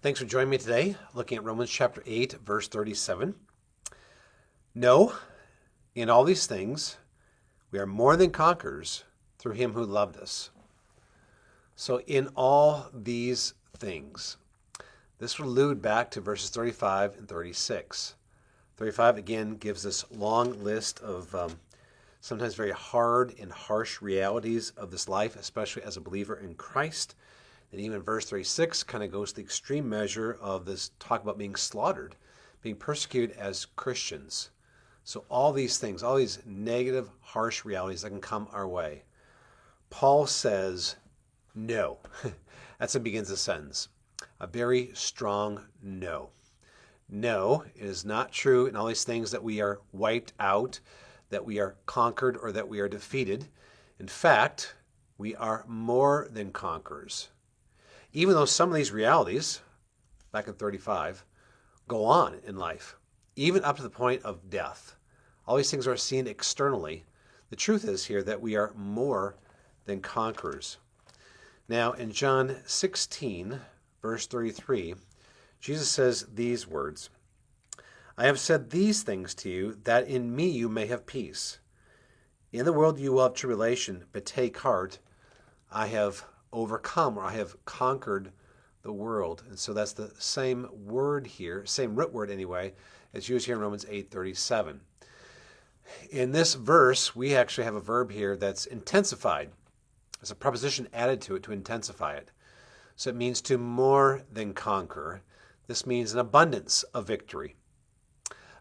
Thanks for joining me today, looking at Romans chapter 8, verse 37. No, in all these things, we are more than conquerors through him who loved us. So in all these things, this will allude back to verses 35 and 36. 35 again gives this long list of sometimes very hard and harsh realities of this life, especially as a believer in Christ. And even verse 36 kind of goes to the extreme measure of this talk about being slaughtered, being persecuted as Christians. So all these things, all these negative, harsh realities that can come our way. Paul says, no. That's what begins the sentence. A very strong no. No, it is not true in all these things that we are wiped out, that we are conquered, or that we are defeated. In fact, we are more than conquerors. Even though some of these realities, back in 35, go on in life, even up to the point of death. All these things are seen externally. The truth is here that we are more than conquerors. Now, in John 16, verse 33, Jesus says these words, I have said these things to you, that in me you may have peace. In the world you will have tribulation, but take heart, I have overcome, or I have conquered the world. And so that's the same word here, same root word anyway, as used here in Romans 8:37. In this verse, we actually have a verb here that's intensified. There's a preposition added to it to intensify it. So it means to more than conquer. This means an abundance of victory.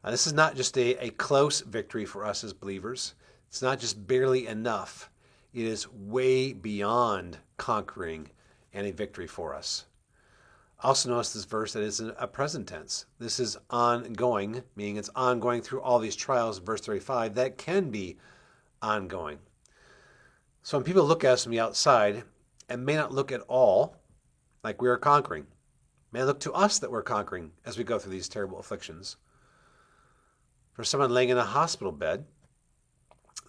This is not just a close victory for us as believers. It's not just barely enough. It is way beyond conquering and a victory for us. Also notice this verse that is a present tense. This is ongoing, meaning it's ongoing through all these trials, verse 35, that can be ongoing. So when people look at us from the outside, and may not look at all like we are conquering, may look to us that we're conquering as we go through these terrible afflictions. For someone laying in a hospital bed,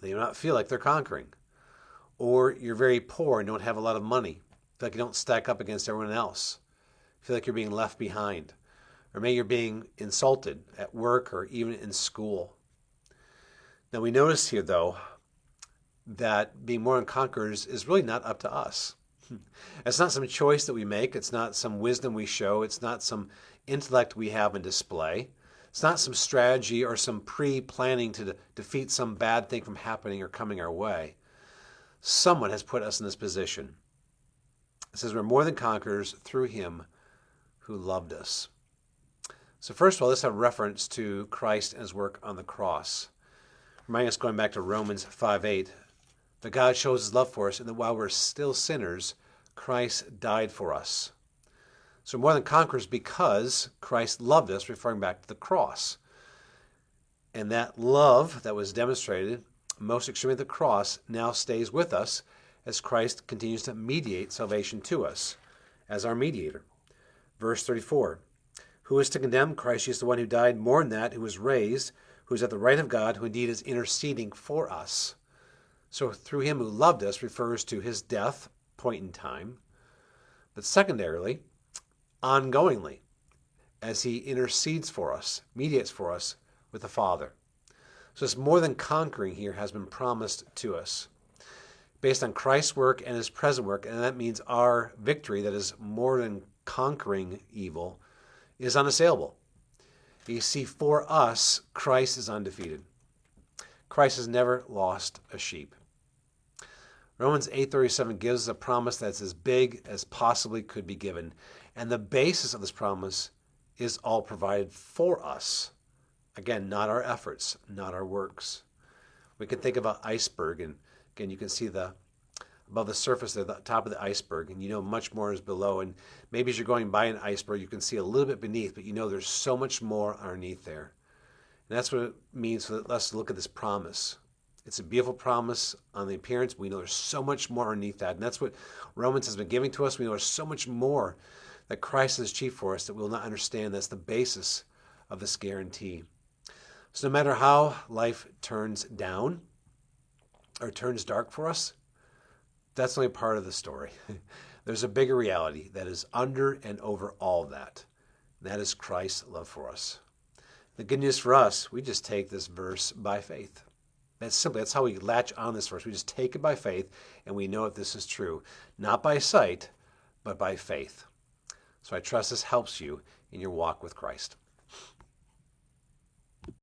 they do not feel like they're conquering. Or you're very poor and don't have a lot of money. Feel like you don't stack up against everyone else. Feel like you're being left behind. Or maybe you're being insulted at work or even in school. Now we notice here, though, that being more than conquerors is really not up to us. It's not some choice that we make. It's not some wisdom we show. It's not some intellect we have in display. It's not some strategy or some pre-planning to defeat some bad thing from happening or coming our way. Someone has put us in this position. It says we're more than conquerors through him who loved us. So first of all, let's have reference to Christ and his work on the cross. Reminding us, going back to Romans 5:8, that God shows his love for us, and that while we're still sinners, Christ died for us. So more than conquerors because Christ loved us, referring back to the cross. And that love that was demonstrated most extremely at the cross now stays with us as Christ continues to mediate salvation to us as our mediator. Verse 34, who is to condemn? Christ is the one who died, more than that, who was raised, who is at the right of God, who indeed is interceding for us. So through him who loved us refers to his death, point in time, but secondarily, ongoingly, as he intercedes for us, mediates for us with the Father. So this more than conquering here has been promised to us based on Christ's work and his present work, and that means our victory, that is more than conquering evil, is unassailable. You see, for us, Christ is undefeated. Christ has never lost a sheep. Romans 8:37 gives us a promise that's as big as possibly could be given, and the basis of this promise is all provided for us. Again, not our efforts, not our works. We can think of an iceberg, and again, you can see above the surface, the top of the iceberg, and you know much more is below. And maybe as you're going by an iceberg, you can see a little bit beneath, but you know there's so much more underneath there. And that's what it means for us to look at this promise. It's a beautiful promise on the appearance. We know there's so much more underneath that. And that's what Romans has been giving to us. We know there's so much more that Christ has achieved for us that we'll not understand. That's the basis of this guarantee. So no matter how life turns down or turns dark for us, that's only part of the story. There's a bigger reality that is under and over all that. That is Christ's love for us. The good news for us, we just take this verse by faith. That's how we latch on this verse. We just take it by faith, and we know that this is true. Not by sight, but by faith. So I trust this helps you in your walk with Christ.